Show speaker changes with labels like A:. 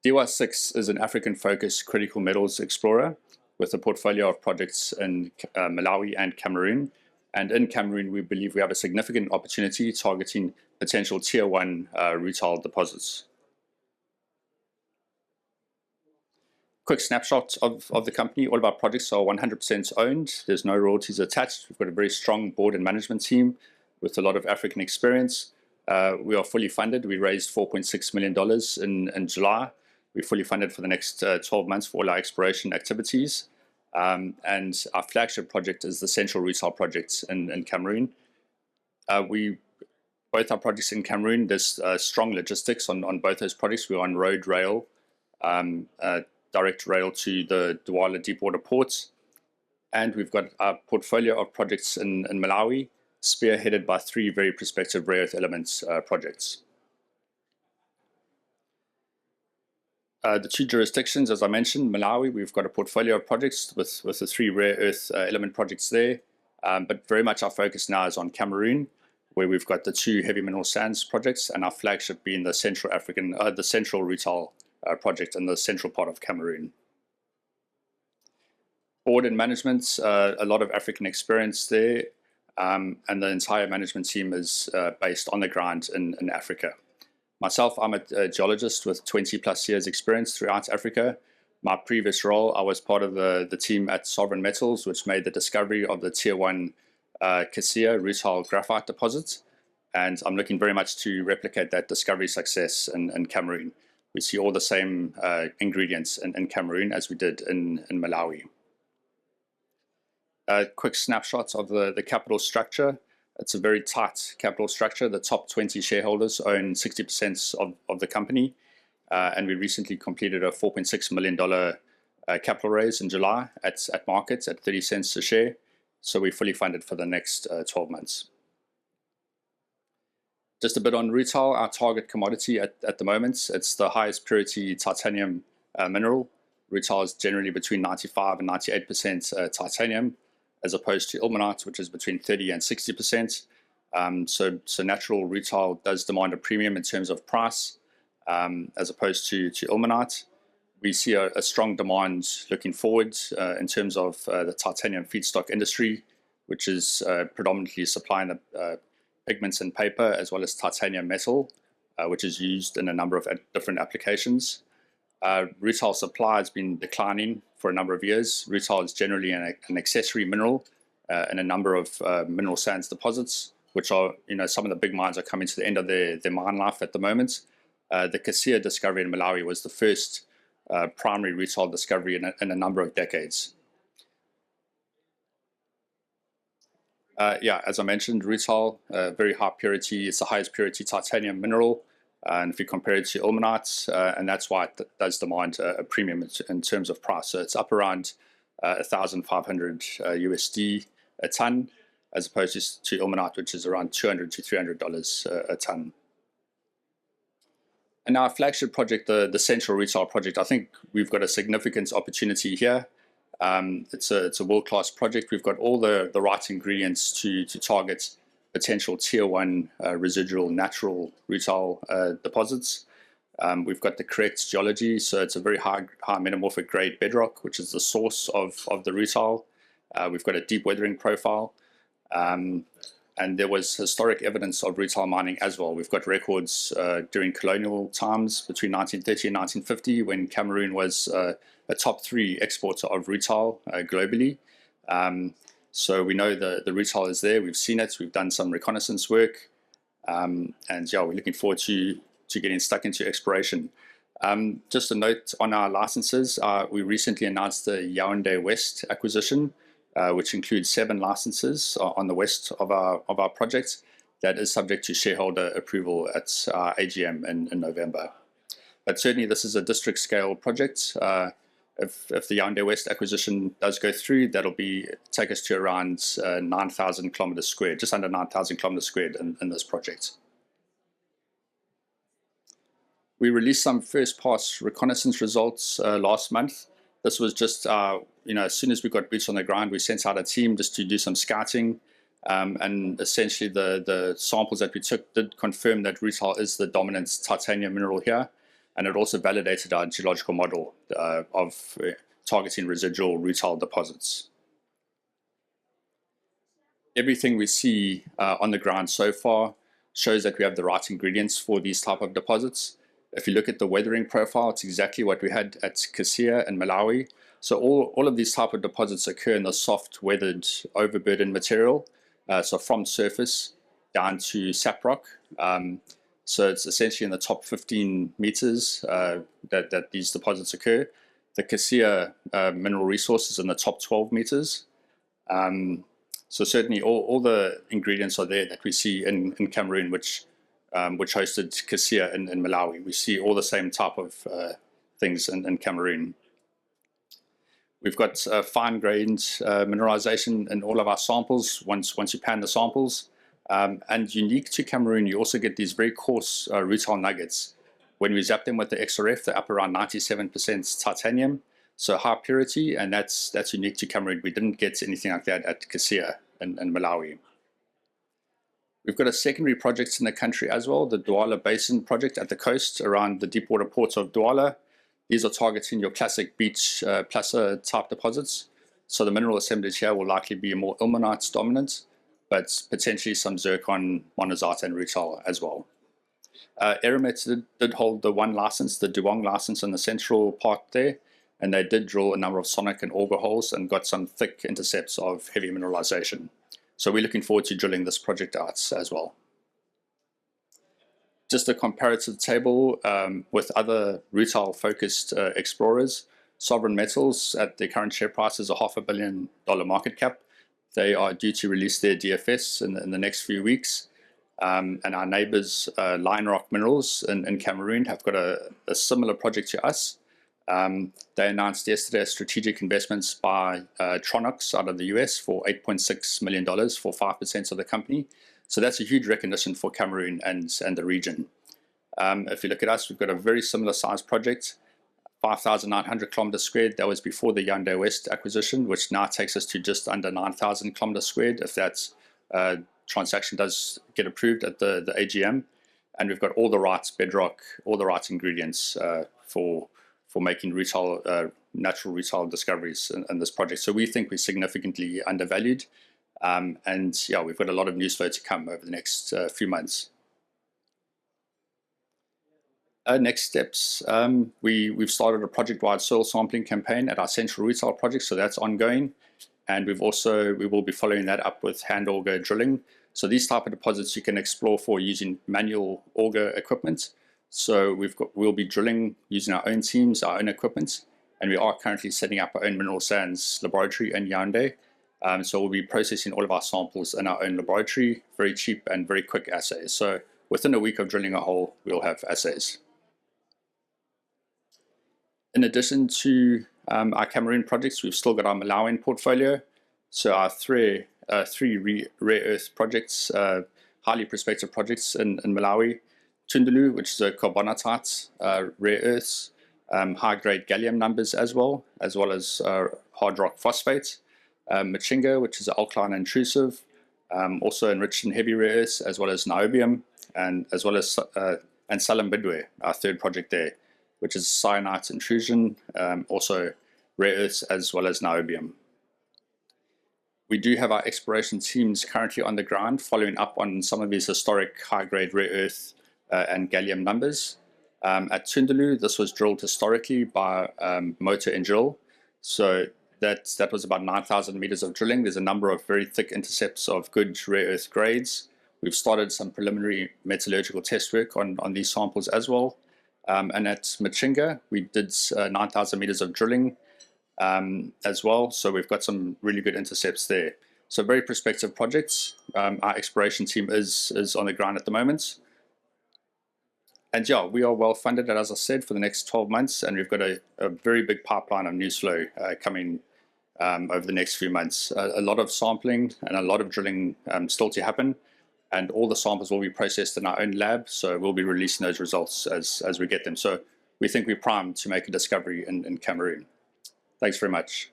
A: DY6 is an African-focused critical metals explorer with a portfolio of projects in Malawi and Cameroon. And in Cameroon, we believe we have a significant opportunity targeting potential Tier 1 rutile deposits. Quick snapshot of the company. All of our projects are 100% owned. There's no royalties attached. We've got a very strong board and management team with a lot of African experience. We are fully funded. We raised $4.6 million in July. We're fully funded for the next 12 months for all our exploration activities. And our flagship project is the Central Rutile project in Cameroon. Both our projects in Cameroon, there's strong logistics on both those projects. We're on road, rail, direct rail to the Douala deepwater ports. And we've got a portfolio of projects in Malawi, spearheaded by 3 very prospective rare earth elements projects. The 2 jurisdictions, as I mentioned, Malawi, we've got a portfolio of projects with the 3 rare earth element projects there. But very much our focus now is on Cameroon, where we've got the 2 heavy mineral sands projects, and our flagship being the Central Rutile project in the central part of Cameroon. Board and management, a lot of African experience there, and the entire management team is based on the ground in Africa. Myself, I'm a geologist with 20+ years experience throughout Africa. My previous role, I was part of the team at Sovereign Metals, which made the discovery of the Tier 1 Cassia rutile graphite deposit. And I'm looking very much to replicate that discovery success in Cameroon. We see all the same ingredients in Cameroon as we did in Malawi. Quick snapshots of the capital structure. It's a very tight capital structure. The top 20 shareholders own 60% of the company. And we recently completed a $4.6 million capital raise in July at markets at 30 cents a share. So we're fully funded for the next 12 months. Just a bit on rutile, our target commodity at the moment, it's the highest purity titanium mineral. Rutile is generally between 95 and 98% titanium, as opposed to ilmenite, which is between 30 and 60%. So natural rutile does demand a premium in terms of price, as opposed to ilmenite. We see a strong demand looking forward in terms of the titanium feedstock industry, which is predominantly supplying the pigments and paper, as well as titanium metal, which is used in a number of different applications. Rutile supply has been declining for a number of years. Rutile is generally an accessory mineral in a number of mineral sands deposits, which are, some of the big mines are coming to the end of their mine life at the moment. The Cassia discovery in Malawi was the first primary rutile discovery in a number of decades. As I mentioned, rutile, very high purity. It's the highest purity titanium mineral. And if you compare it to ilmenite, and that's why it does demand a premium in terms of price. So it's up around 1,500 USD a ton, as opposed to ilmenite, which is around $200 to $300 a ton. And our flagship project, the Central Rutile project, I think we've got a significant opportunity here. It's a world-class project. We've got all the right ingredients to target potential Tier 1 residual natural rutile deposits. We've got the correct geology, so it's a very high metamorphic grade bedrock, which is the source of the rutile. We've got a deep weathering profile, and there was historic evidence of rutile mining as well. We've got records during colonial times between 1930 and 1950, when Cameroon was a top 3 exporter of rutile globally. So we know the rutile is there. We've seen it. We've done some reconnaissance work, and we're looking forward to getting stuck into exploration. Just a note on our licenses: we recently announced the Yaoundé West acquisition, which includes 7 licenses on the west of our project. That is subject to shareholder approval at our AGM in November. But certainly, this is a district scale project. If the Yaoundé West acquisition does go through, that'll take us to around 9,000 kilometers squared, just under 9,000 kilometers squared in this project. We released some first pass reconnaissance results last month. This was just, as soon as we got boots on the ground, we sent out a team just to do some scouting. And essentially the samples that we took did confirm that rutile is the dominant titanium mineral here. and it also validated our geological model of targeting residual rutile deposits. Everything we see on the ground so far shows that we have the right ingredients for these type of deposits. If you look at the weathering profile, it's exactly what we had at Kasia and Malawi. So all of these type of deposits occur in the soft weathered overburden material, so from surface down to sap rock. So it's essentially in the top 15 meters that these deposits occur. The Kasia mineral resources in the top 12 meters. So certainly all the ingredients are there that we see in Cameroon, which hosted Kasia in Malawi. We see all the same type of things in Cameroon. We've got fine-grained mineralization in all of our samples once you pan the samples. And unique to Cameroon, you also get these very coarse rutile nuggets. When we zap them with the XRF, they're up around 97% titanium, so high purity, and that's unique to Cameroon. We didn't get anything like that at Kasia and Malawi. We've got a secondary project in the country as well, the Douala Basin project at the coast around the deepwater ports of Douala. These are targeting your classic beach placer type deposits. So the mineral assemblage here will likely be more ilmenite dominant, but potentially some zircon, monazite, and rutile as well. Eramet did hold the one license, the Duong license in the central part there, and they did drill a number of sonic and auger holes and got some thick intercepts of heavy mineralization. So we're looking forward to drilling this project out as well. Just a comparative table with other rutile-focused explorers. Sovereign Metals, at their current share price, is a $500 million market cap. They are due to release their DFS in the next few weeks. And our neighbors, Lion Rock Minerals in Cameroon, have got a similar project to us. They announced yesterday strategic investments by Tronox out of the US for $8.6 million for 5% of the company. So that's a huge recognition for Cameroon and the region. If you look at us, we've got a very similar size project, 5,900 kilometers squared. That was before the Yaoundé West acquisition, which now takes us to just under 9,000 kilometers squared if that transaction does get approved at the AGM. And we've got all the right bedrock, all the right ingredients for making natural rutile discoveries in this project. So we think we're significantly undervalued. And yeah, we've got a lot of news flow to come over the next few months. Next steps, we've started a project-wide soil sampling campaign at our central rutile project, so that's ongoing. And we will be following that up with hand auger drilling. So these type of deposits you can explore for using manual auger equipment. So we'll be drilling using our own teams, our own equipment, and we are currently setting up our own mineral sands laboratory in Yaoundé. So we'll be processing all of our samples in our own laboratory, very cheap and very quick assays. So within a week of drilling a hole, we'll have assays. In addition to our Cameroon projects, we've still got our Malawian portfolio. So our three rare earth projects, highly prospective projects in Malawi. Tundulu, which is a carbonatite, rare earths, high-grade gallium numbers as well as hard rock phosphate. Machinga, which is an alkaline intrusive, also enriched in heavy rare earths, as well as niobium, and Salambidwe, our third project there, which is cyanite intrusion, also rare earths as well as niobium. We do have our exploration teams currently on the ground following up on some of these historic high-grade rare earth and gallium numbers. At Tundulu, this was drilled historically by motor and drill. So that was about 9,000 meters of drilling. There's a number of very thick intercepts of good rare earth grades. We've started some preliminary metallurgical test work on these samples as well. And at Machinga, we did 9,000 meters of drilling as well. So we've got some really good intercepts there. So very prospective projects. Our exploration team is on the ground at the moment. And yeah, we are well funded, as I said, for the next 12 months. And we've got a very big pipeline of news flow coming over the next few months. A lot of sampling and a lot of drilling still to happen. And all the samples will be processed in our own lab. So we'll be releasing those results as we get them. So we think we're primed to make a discovery in Cameroon. Thanks very much.